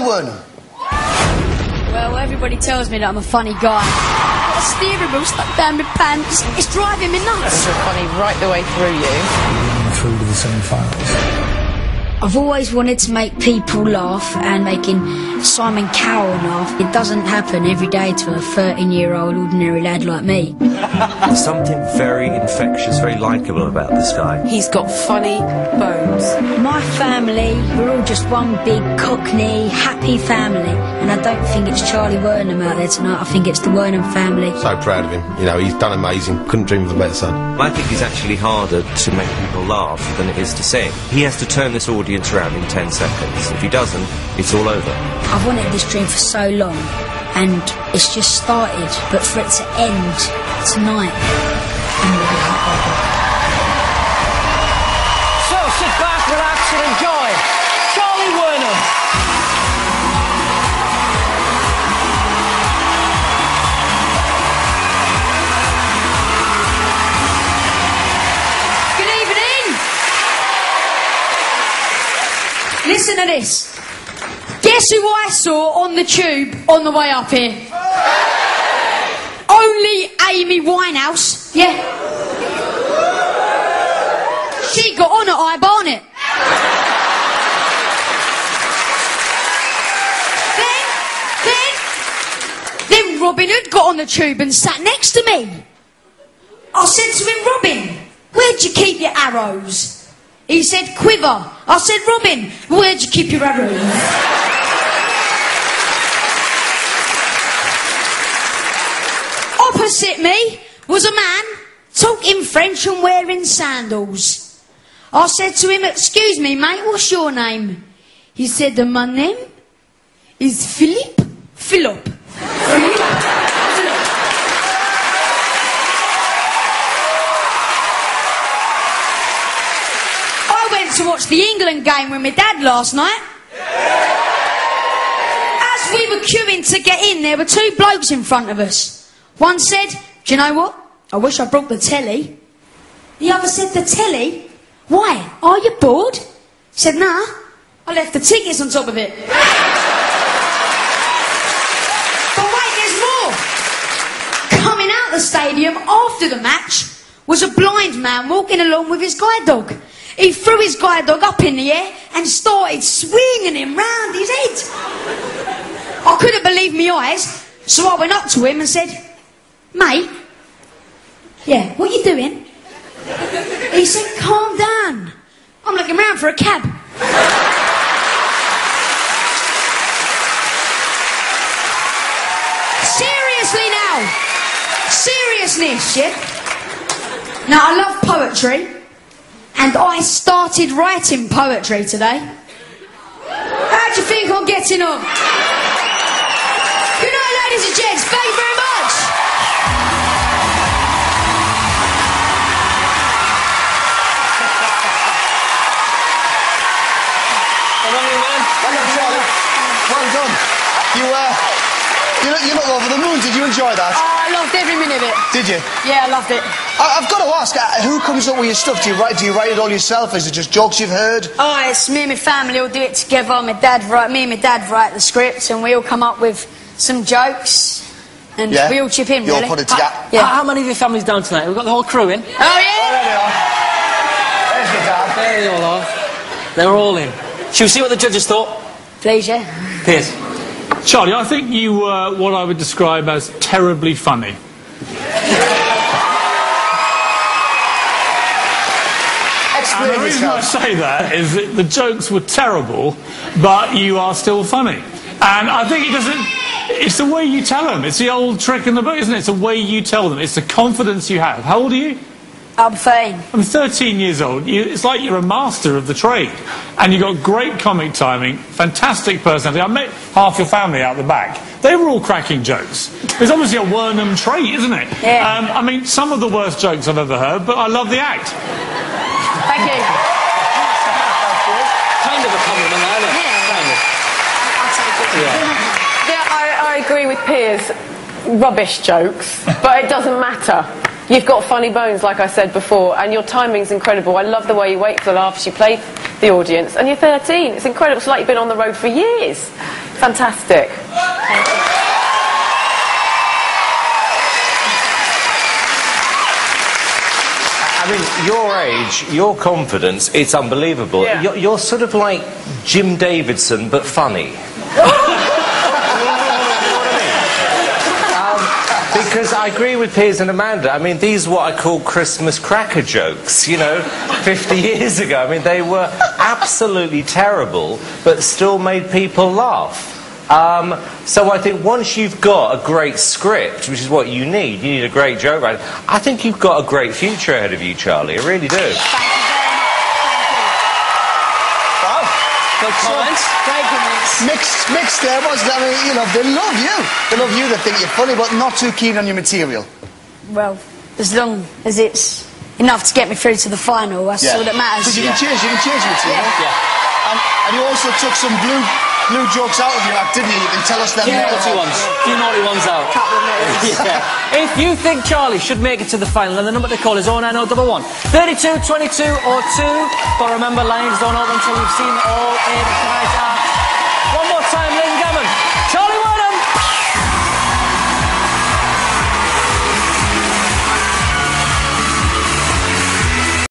Wernham. Well, everybody tells me that I'm a funny guy. I've got a steering wheel stuck down my pants. It's driving me nuts. You're funny right the way through you. Through to the semi-finals. I've always wanted to make people laugh, and making Simon Cowell laugh, it doesn't happen every day to a 13-year-old ordinary lad like me. There's something very infectious, very likeable about this guy. He's got funny bones. My family, we're all just one big Cockney, happy family. And I don't think it's Charlie Wernham out there tonight, I think it's the Wernham family. So proud of him. You know, he's done amazing. Couldn't dream of a better son. I think it's actually harder to make people laugh than it is to sing. He has to turn this audience around in 10 seconds. If he doesn't, it's all over. I've wanted this dream for so long, and it's just started, but for it to end tonight, I'm really happy. So sit back, relax and enjoy Charlie Wernham. Listen to this. Guess who I saw on the tube on the way up here? Only Amy Winehouse. Yeah. She got on at I Barnet. Then Robin Hood got on the tube and sat next to me. I said to him, Robin, where'd you keep your arrows? He said, quiver. I said, Robin, where'd you keep your arrows? Opposite me was a man talking French and wearing sandals. I said to him, excuse me, mate, what's your name? He said, my name is Philip. Philip. To watch the England game with my dad last night. As we were queuing to get in, there were two blokes in front of us. One said, do you know what? I wish I brought the telly. The other said, the telly? Why? Are you bored? He said, nah, I left the tickets on top of it. But wait, there's more. Coming out the stadium after the match was a blind man walking along with his guide dog. He threw his guide dog up in the air and started swinging him round his head. I couldn't believe my eyes, so I went up to him and said, mate, yeah, what you doing? He said, calm down. I'm looking round for a cab. Seriously now. Seriousness, yeah? Now, I love poetry. And I started writing poetry today. How do you think I'm getting on? Good night, ladies and gents. Thank you very much. Well done, man. Well done, Charlie. Well done. You look over the moon. Did you enjoy that? Oh, I loved every minute of it. Did you? Yeah, I loved it. I've got to ask, who comes up with your stuff? Do you write it all yourself? Is it just jokes you've heard? Oh, it's me and my family all do it together. Me and my dad write the scripts, and we all come up with some jokes, and we all chip in, you really. all put it together? Yeah. How many of your family's down tonight? We've got the whole crew in. Oh, yeah? Oh, there they are. There's your dad. There they all are. They're all in. Shall we see what the judges thought? Please, yeah. Piers. Charlie, I think you were what I would describe as terribly funny. And the reason I say that is that the jokes were terrible, but you are still funny. And I think it doesn't... It's the way you tell them. It's the old trick in the book, isn't it? It's the way you tell them. It's the confidence you have. How old are you? I'm 13. I'm 13 years old. It's like you're a master of the trade. And you've got great comic timing, fantastic personality. I met half your family out the back. They were all cracking jokes. It's obviously a Wernham trait, isn't it? Yeah. I mean, some of the worst jokes I've ever heard, but I love the act. Thank you. Kind of a compliment, isn't it? Yeah. Kind of. I'll take it. Yeah, I agree with Piers. Rubbish jokes, but it doesn't matter. You've got funny bones, like I said before, and your timing's incredible. I love the way you wait for the laughs, you play the audience, and you're 13. It's incredible. It's like you've been on the road for years. fantastic. I mean, your age, your confidence, it's unbelievable. Yeah. You're sort of like Jim Davidson, but funny. Because I agree with Piers and Amanda. I mean, these are what I call Christmas cracker jokes, you know, 50 years ago. I mean, they were absolutely terrible, but still made people laugh. So I think once you've got a great script, which is what you need a great joke writer, I think you've got a great future ahead of you, Charlie. I really do. Thank you very much. Wow. Good comments. Great comments. Mixed there, wasn't it? I mean, you know, they love you. They love you, they think you're funny, but not too keen on your material. Well, as long as it's enough to get me through to the final, that's all that matters. Because you can change your material. Yeah. And you also took some blue jokes out of your act, didn't you? You can tell us them now. Few naughty ones out. Couple of minutes. Yeah. If you think Charlie should make it to the final, then the number to call is 09011 32 22 or 2. But remember, lines don't open until we've seen all 8 tonight's acts. One more time, ladies and gentlemen, Charlie Wernham!